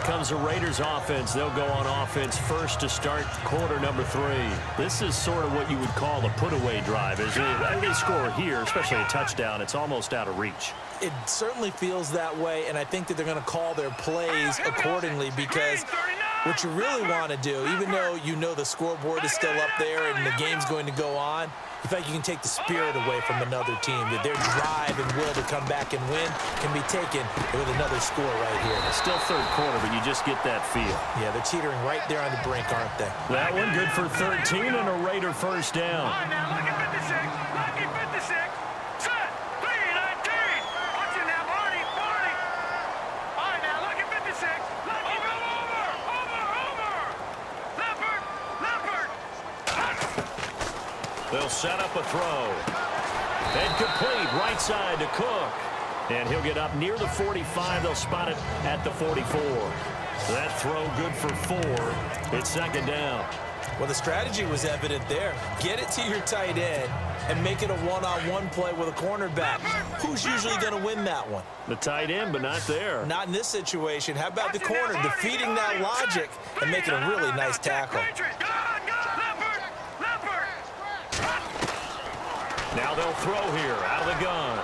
comes the Raiders offense. They'll go on offense first to start quarter number 3. This is sort of what you would call a put-away drive. As they score here, especially a touchdown, it's almost out of reach. It certainly feels that way, and I think that they're going to call their plays accordingly, because what you really want to do, even though you know the scoreboard is still up there and the game's going to go on, you think you can take the spirit away from another team, that their drive and will to come back and win can be taken with another score right here. Still third quarter, but you just get that feel. Yeah, they're teetering right there on the brink, aren't they? That one good for 13 and a Raider first down. All right, now look at 56. Lucky 56. Set. 3-19. Watching now, Barney. All right, now look at 56. Lucky over. Leopard. They'll set up a throw. And complete right side to Cook. And he'll get up near the 45. They'll spot it at the 44. That throw good for 4. It's second down. Well, the strategy was evident there. Get it to your tight end and make it a one-on-one play with a cornerback. Who's usually going to win that one? The tight end, but not there. Not in this situation. How about the corner defeating that logic and making a really nice tackle? Now they'll throw here out of the gun.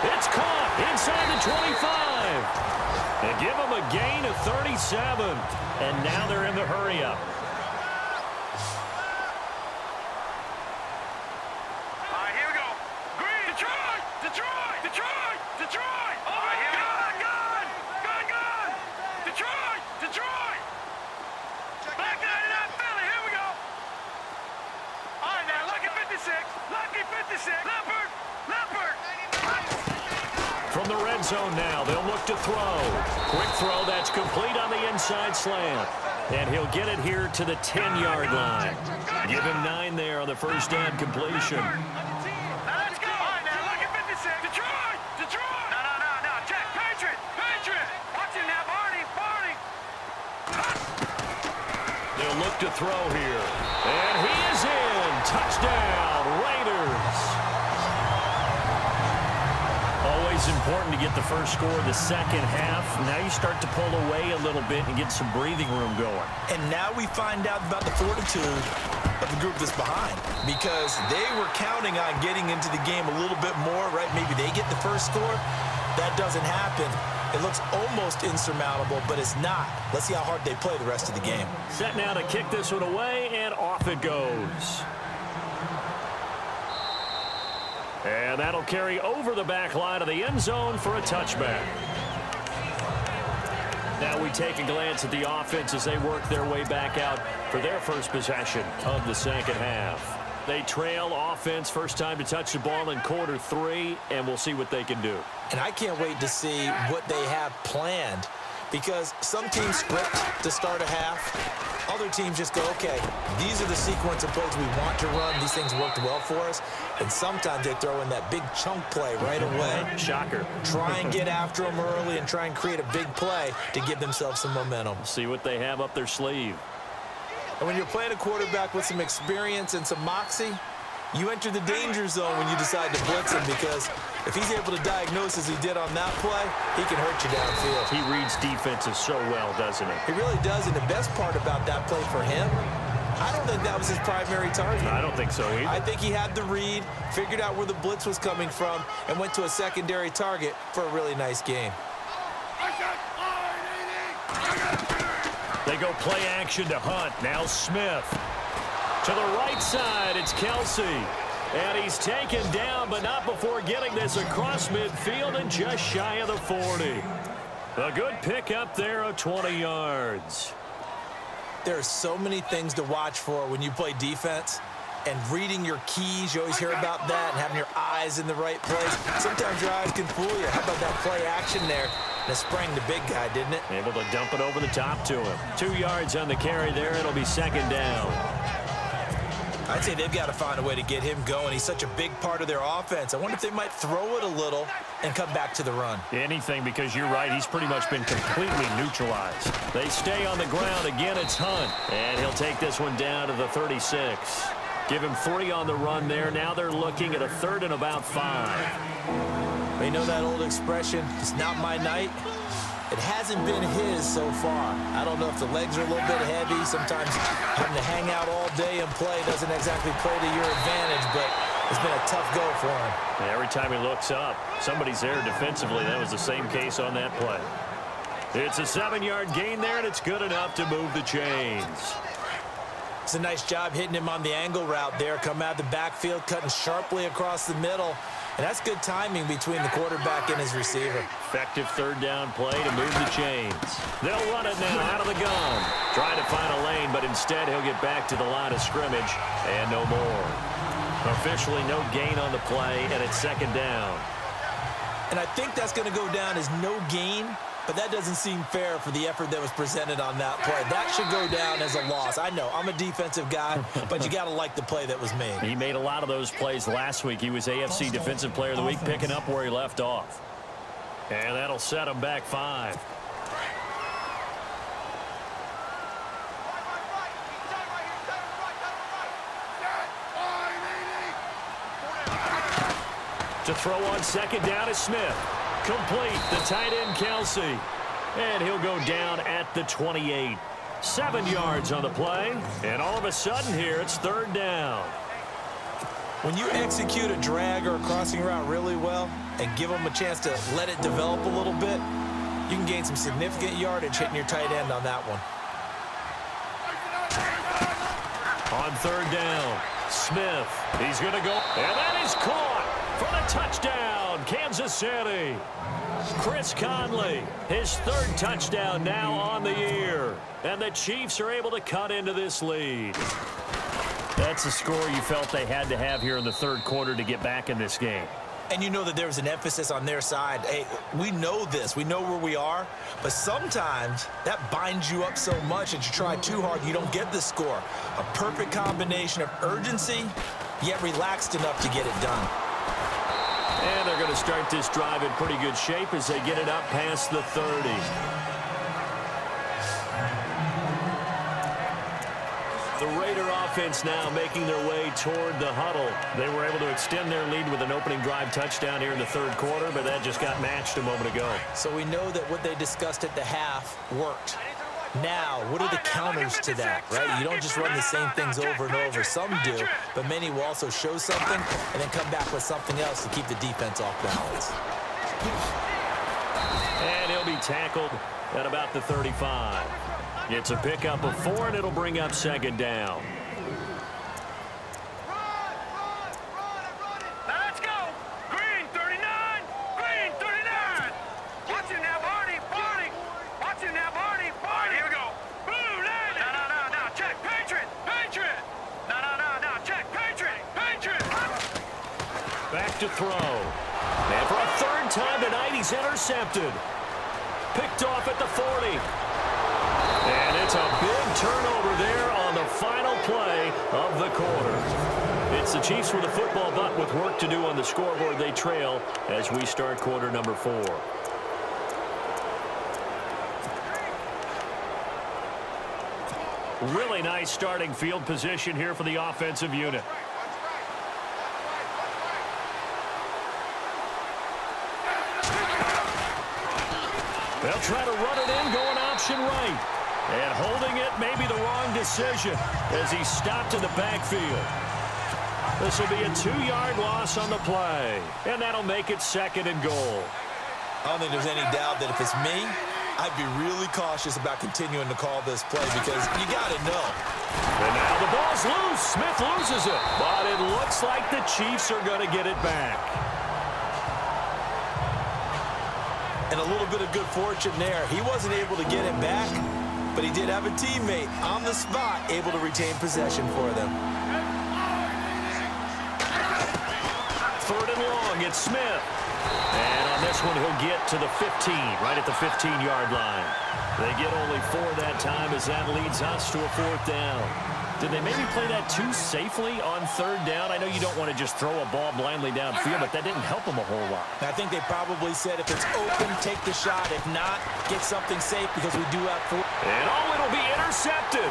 It's caught inside the 25. And give them a gain of 37. And now they're in the hurry-up. From the red zone now, they'll look to throw. Quick throw, that's complete on the inside slant. And he'll get it here to the 10-yard line. Give him 9 there on the first down completion. Let's go. All right, now look at 56. Detroit. No. Check. Patriot. Watch it now, Barney. They'll look to throw here. And he is in. Touchdown, Raiders. Always important to get the first score of the second half. Now you start to pull away a little bit and get some breathing room going. And now we find out about the fortitude of the group that's behind, because they were counting on getting into the game a little bit more, right? Maybe they get the first score. That doesn't happen. It looks almost insurmountable, but it's not. Let's see how hard they play the rest of the game. Set now to kick this one away, and off it goes. And that'll carry over the back line of the end zone for a touchback. Now we take a glance at the offense as they work their way back out for their first possession of the second half. They trail offense, first time to touch the ball in quarter 3, and we'll see what they can do. And I can't wait to see what they have planned, because some teams script to start a half. Other teams just go, okay, these are the sequence of plays we want to run. These things worked well for us. And sometimes they throw in that big chunk play right away. Shocker. Try and get after them early and try and create a big play to give themselves some momentum. See what they have up their sleeve. And when you're playing a quarterback with some experience and some moxie, you enter the danger zone when you decide to blitz him, because if he's able to diagnose as he did on that play, he can hurt you downfield. He reads defenses so well, doesn't he? He really does, and the best part about that play for him, I don't think that was his primary target. I don't think so either. I think he had the read, figured out where the blitz was coming from, and went to a secondary target for a really nice game. They go play action to Hunt. Now Smith. To the right side, it's Kelsey. And he's taken down, but not before getting this across midfield and just shy of the 40. A good pick up there of 20 yards. There are so many things to watch for when you play defense. And reading your keys, you always hear about that, and having your eyes in the right place. Sometimes your eyes can fool you. How about that play action there? And it sprang the big guy, didn't it? Able to dump it over the top to him. 2 yards on the carry there. It'll be second down. I'd say they've got to find a way to get him going. He's such a big part of their offense. I wonder if they might throw it a little and come back to the run. Anything, because you're right. He's pretty much been completely neutralized. They stay on the ground. Again, it's Hunt. And he'll take this one down to the 36. Give him 3 on the run there. Now they're looking at a 3rd and about 5. You know that old expression, it's not my night? It hasn't been his so far. I don't know if the legs are a little bit heavy. Sometimes having to hang out all day and play doesn't exactly play to your advantage, but it's been a tough go for him. And every time he looks up, somebody's there defensively. That was the same case on that play. It's a 7-yard gain there, and it's good enough to move the chains. It's a nice job hitting him on the angle route there. Come out of the backfield, cutting sharply across the middle. And that's good timing between the quarterback and his receiver. Effective third down play to move the chains. They'll run it now out of the gun. Trying to find a lane, but instead he'll get back to the line of scrimmage and no more. Officially no gain on the play, and it's second down. And I think that's going to go down as no gain, but that doesn't seem fair for the effort that was presented on that play. That should go down as a loss. I know, I'm a defensive guy, but you got to like the play that was made. He made a lot of those plays last week. He was AFC Defensive Player of the Week, picking up where he left off. And that'll set him back 5. To throw on second down is Smith. Complete, the tight end Kelsey. And he'll go down at the 28. 7 yards on the play. And all of a sudden here, it's third down. When you execute a drag or a crossing route really well and give them a chance to let it develop a little bit, you can gain some significant yardage hitting your tight end on that one. On third down, Smith. He's going to go. And that is caught for the touchdown, Kansas City. Chris Conley, his third touchdown now on the year. And the Chiefs are able to cut into this lead. That's a score you felt they had to have here in the third quarter to get back in this game. And you know that there was an emphasis on their side. Hey, we know this. We know where we are. But sometimes that binds you up so much that you try too hard, you don't get the score. A perfect combination of urgency, yet relaxed enough to get it done. And they're going to start this drive in pretty good shape as they get it up past the 30. The Raider offense now making their way toward the huddle. They were able to extend their lead with an opening drive touchdown here in the third quarter, but that just got matched a moment ago. So we know that what they discussed at the half worked. Now, what are the counters to that, right? You don't just run the same things over and over. Some do, but many will also show something and then come back with something else to keep the defense off balance. And he'll be tackled at about the 35. It's a pickup of 4, and it'll bring up second down. Let's go. Green 39. Green 39. Watch it now, Barney. Barney. Watch it now, Barney. Barney. Here we go. Blue line. No. Check. Patriot. Patriot. No. Check. Patriot. Patriot. Back to throw. And for a third time tonight, he's intercepted. Picked off at the 40. And it's a big turnover there on the final play of the quarter. It's the Chiefs with the football, but with work to do on the scoreboard, they trail as we start quarter number 4. Really nice starting field position here for the offensive unit. They'll try to run it in, going option right. And holding it may be the wrong decision as he stopped in the backfield. This will be a 2-yard loss on the play. And that'll make it second and goal. I don't think there's any doubt that if it's me, I'd be really cautious about continuing to call this play because you got to know. And now the ball's loose. Smith loses it. But it looks like the Chiefs are going to get it back. And a little bit of good fortune there. He wasn't able to get it back, but he did have a teammate on the spot able to retain possession for them. Third and long, it's Smith. And on this one, he'll get to the 15, right at the 15-yard line. They get only 4 that time as that leads us to a 4th down. Did they maybe play that too safely on third down? I know you don't want to just throw a ball blindly downfield, but that didn't help them a whole lot. I think they probably said if it's open, take the shot. If not, get something safe because we do have 4. And it'll be intercepted.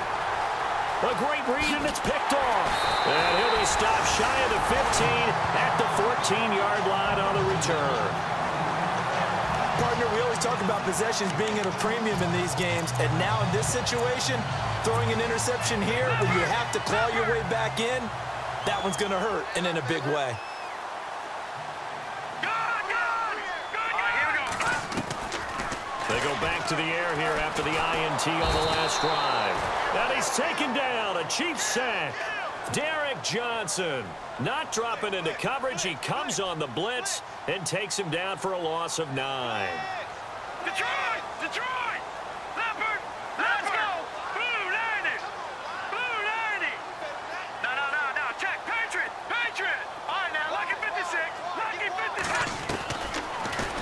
A great read, and it's picked off. And he'll be stopped shy of the 15 at the 14-yard line on the return. Partner, we always talk about possessions being at a premium in these games, and now in this situation, throwing an interception here when you have to claw your way back in, that one's going to hurt, and in a big way. They go back to the air here after the INT on the last drive. And he's taken down, a Chiefs sack. Derek Johnson not dropping into coverage. He comes on the blitz and takes him down for a loss of 9. Detroit! Detroit! Leopard! Let's go! Blue 90! Blue 90! No. Check! Patriot! Patriot! All right, now, lucky 56! Lucky 56!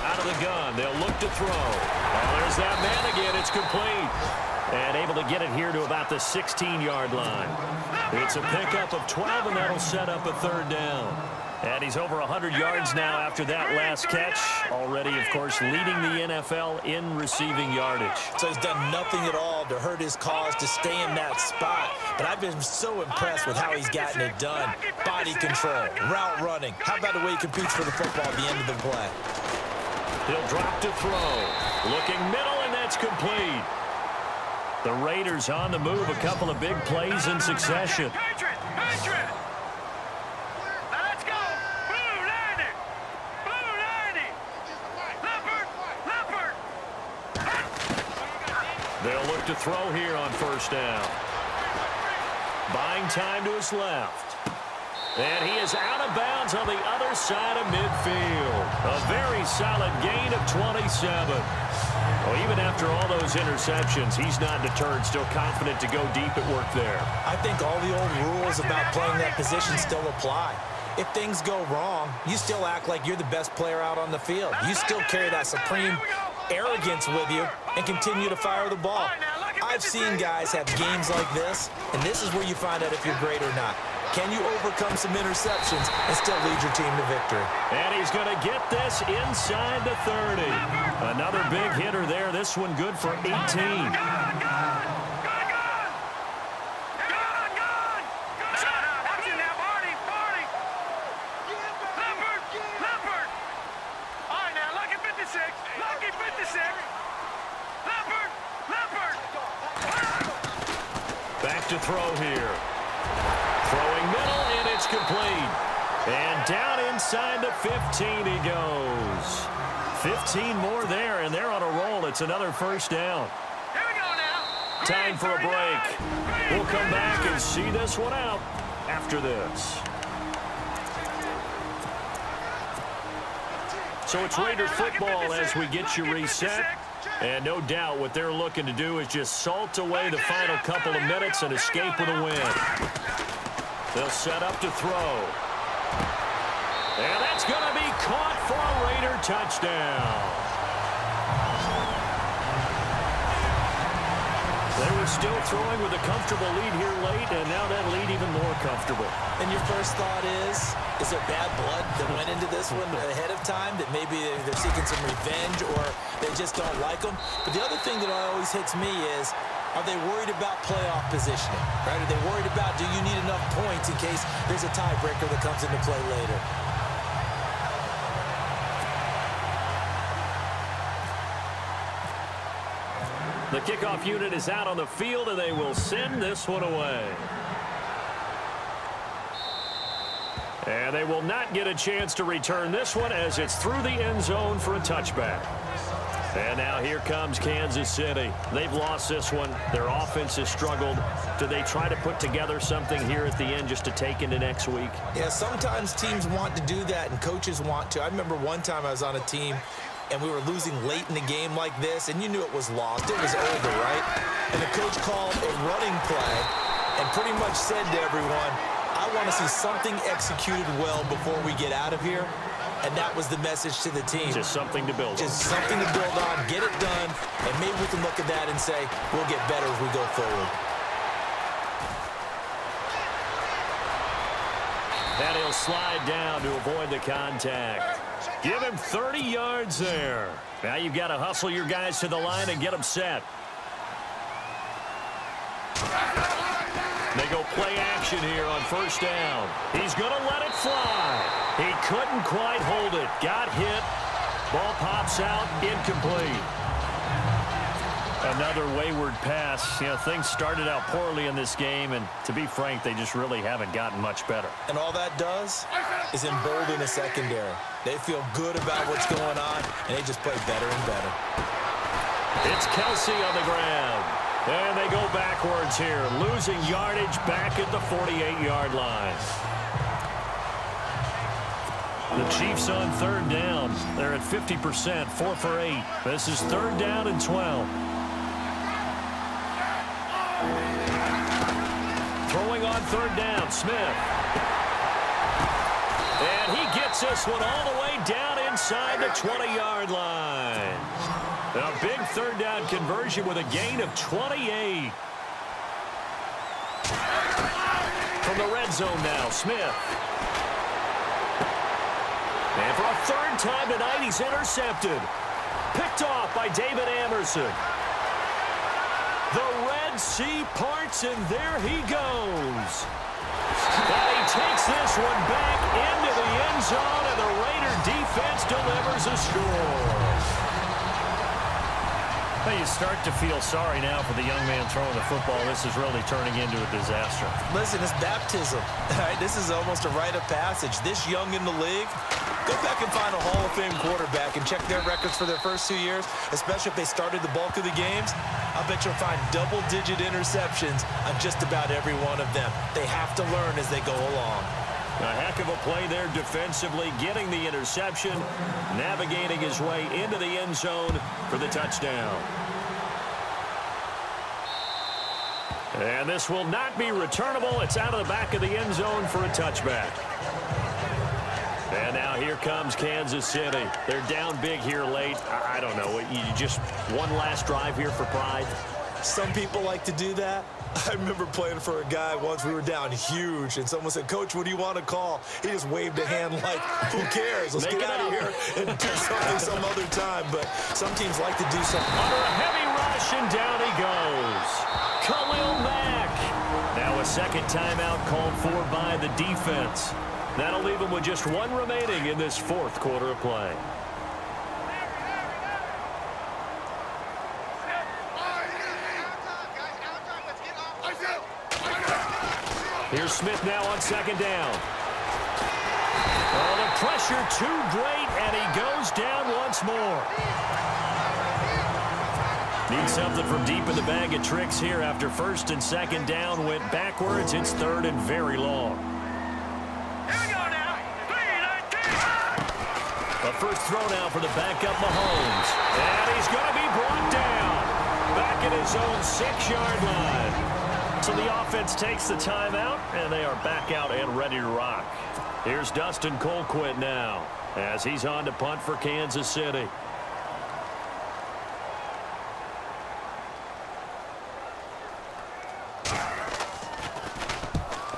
Out of the gun, they'll look to throw. Oh, there's that man again. It's complete. And able to get it here to about the 16-yard line. It's a pickup of 12, and that'll set up a third down. And he's over 100 yards now after that last catch. Already, of course, leading the NFL in receiving yardage. So he's done nothing at all to hurt his cause to stay in that spot. But I've been so impressed with how he's gotten it done. Body control, route running. How about the way he competes for the football at the end of the play? He'll drop to throw. Looking middle, and that's complete. The Raiders on the move. A couple of big plays in succession. Patriot! Patriot! Now let's go! Blue 90! Blue 90! Leopard! Leopard! They'll look to throw here on first down. Buying time to his left. And he is out of bounds on the other side of midfield. A very solid gain of 27. Well, even after all those interceptions, he's not deterred, still confident to go deep at work there. I think all the old rules about playing that position still apply. If things go wrong, you still act like you're the best player out on the field. You still carry that supreme arrogance with you and continue to fire the ball. I've seen guys have games like this, and this is where you find out if you're great or not. Can you overcome some interceptions and still lead your team to victory? And he's going to get this inside the 30. Another big hitter there. This one good for 18. Back to throw here. Throwing middle, and it's complete. And down inside the 15 he goes. 15 more there, and they're on a roll. It's another first down. Here we go now. Time for a break. We'll come back and see this one out after this. So it's Raider football as we get you reset. And no doubt what they're looking to do is just salt away the final couple of minutes and escape with a win. They'll set up to throw. And that's going to be caught for a Raider touchdown. They were still throwing with a comfortable lead here late, and now that lead even more comfortable. And your first thought is there bad blood that went into this one ahead of time, that maybe they're seeking some revenge or they just don't like them? But the other thing that always hits me is, are they worried about playoff positioning? Right? Are they worried about, do you need enough points in case there's a tiebreaker that comes into play later? The kickoff unit is out on the field, and they will send this one away. And they will not get a chance to return this one as it's through the end zone for a touchback. And now here comes Kansas City. They've lost this one. Their offense has struggled. Do they try to put together something here at the end just to take into next week? Yeah, sometimes teams want to do that and coaches want to. I remember one time I was on a team and we were losing late in the game like this, and you knew it was lost. It was over, right? And the coach called a running play and pretty much said to everyone, I want to see something executed well before we get out of here. And that was the message to the team. Just something to build on. Just something to build on, get it done, and maybe we can look at that and say, we'll get better as we go forward. And he'll slide down to avoid the contact. Give him 30 yards there. Now you've got to hustle your guys to the line and get them set. They go play action here on first down. He's going to let it fly. He couldn't quite hold it. Got hit. Ball pops out, incomplete. Another wayward pass. You know, things started out poorly in this game, and to be frank, they just really haven't gotten much better. And all that does is embolden the secondary. They feel good about what's going on, and they just play better and better. It's Kelsey on the ground. And they go backwards here, losing yardage back at the 48-yard line. The Chiefs on third down. They're at 50%, 4 for 8. This is third down and 12. Throwing on third down, Smith. And he gets this one all the way down inside the 20-yard line. A big third down conversion with a gain of 28. From the red zone now, Smith. And for a third time tonight, he's intercepted. Picked off by David Anderson. The Red Sea parts, and there he goes. And he takes this one back into the end zone, and the Raider defense delivers a score. Well, you start to feel sorry now for the young man throwing the football. This is really turning into a disaster. Listen, it's baptism. All right, this is almost a rite of passage. This young in the league, go back and find a Hall of Fame quarterback and check their records for their first 2 years, especially if they started the bulk of the games. I bet you'll find double-digit interceptions on just about every one of them. They have to learn as they go along. A heck of a play there defensively, getting the interception, navigating his way into the end zone for the touchdown. And this will not be returnable. It's out of the back of the end zone for a touchback. And now here comes Kansas City. They're down big here late. I don't know. You just one last drive here for pride? Some people like to do that. I remember playing for a guy once. We were down huge, and someone said, "Coach, what do you want to call?" He just waved a hand like, "Who cares? Let's get out of here and do something some other time." But some teams like to do something. Under a heavy rush, and down he goes. Khalil Mack. Now a second timeout called for by the defense. That'll leave him with just one remaining in this fourth quarter of play. Here's Smith now on second down. Oh, the pressure too great, and he goes down once more. Needs something from deep in the bag of tricks here after first and second down went backwards. It's third and very long. Here we go now. 3-19. A first throw now for the backup Mahomes. And he's going to be brought down. Back at his own 6-yard line. So the offense takes the timeout, and they are back out and ready to rock. Here's Dustin Colquitt now as he's on to punt for Kansas City.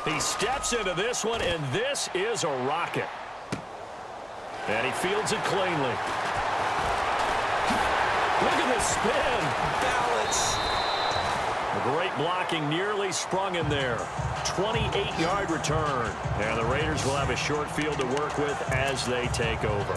He steps into this one, and this is a rocket. And he fields it cleanly. Look at this spin. Balance. Great blocking, nearly sprung him there. 28-yard return. And the Raiders will have a short field to work with as they take over.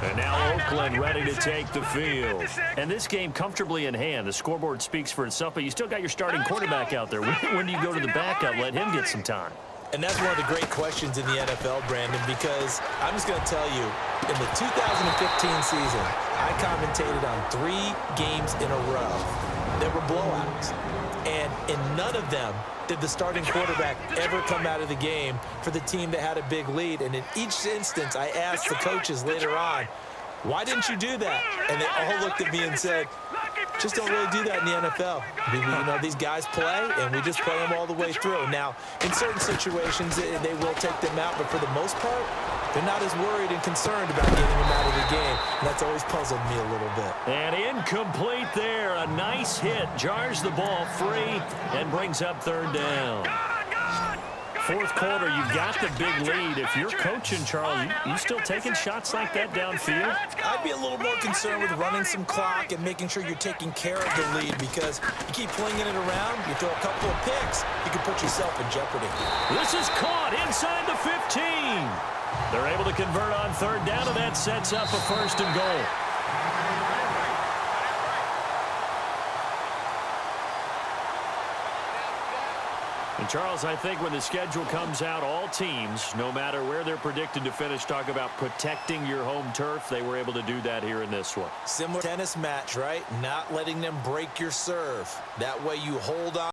And now Oakland ready to take the field. And this game comfortably in hand. The scoreboard speaks for itself, but you still got your starting quarterback out there. When do you go to the backup? Let him get some time. And that's one of the great questions in the NFL, Brandon, because I'm just going to tell you, in the 2015 season, I commentated on 3 games in a row that were blowouts. And in none of them did the starting quarterback ever come out of the game for the team that had a big lead. And in each instance, I asked the coaches later on, why didn't you do that? And they all looked at me and said, just don't really do that in the NFL. You know, these guys play, and we just play them all the way through. Now, in certain situations, they will take them out, but for the most part, they're not as worried and concerned about getting them out of the game. And that's always puzzled me a little bit. And incomplete there. A nice hit. Jars the ball free and brings up third down. Fourth quarter, you got the big lead. If you're coaching, Charles, you still taking shots like that downfield? I'd be a little more concerned with running some clock and making sure you're taking care of the lead, because you keep flinging it around, you throw a couple of picks, you can put yourself in jeopardy. This is caught inside the 15. They're able to convert on third down, and that sets up a 1st and goal. And Charles, I think when the schedule comes out, all teams, no matter where they're predicted to finish, talk about protecting your home turf. They were able to do that here in this one. Similar tennis match, right? Not letting them break your serve. That way you hold on.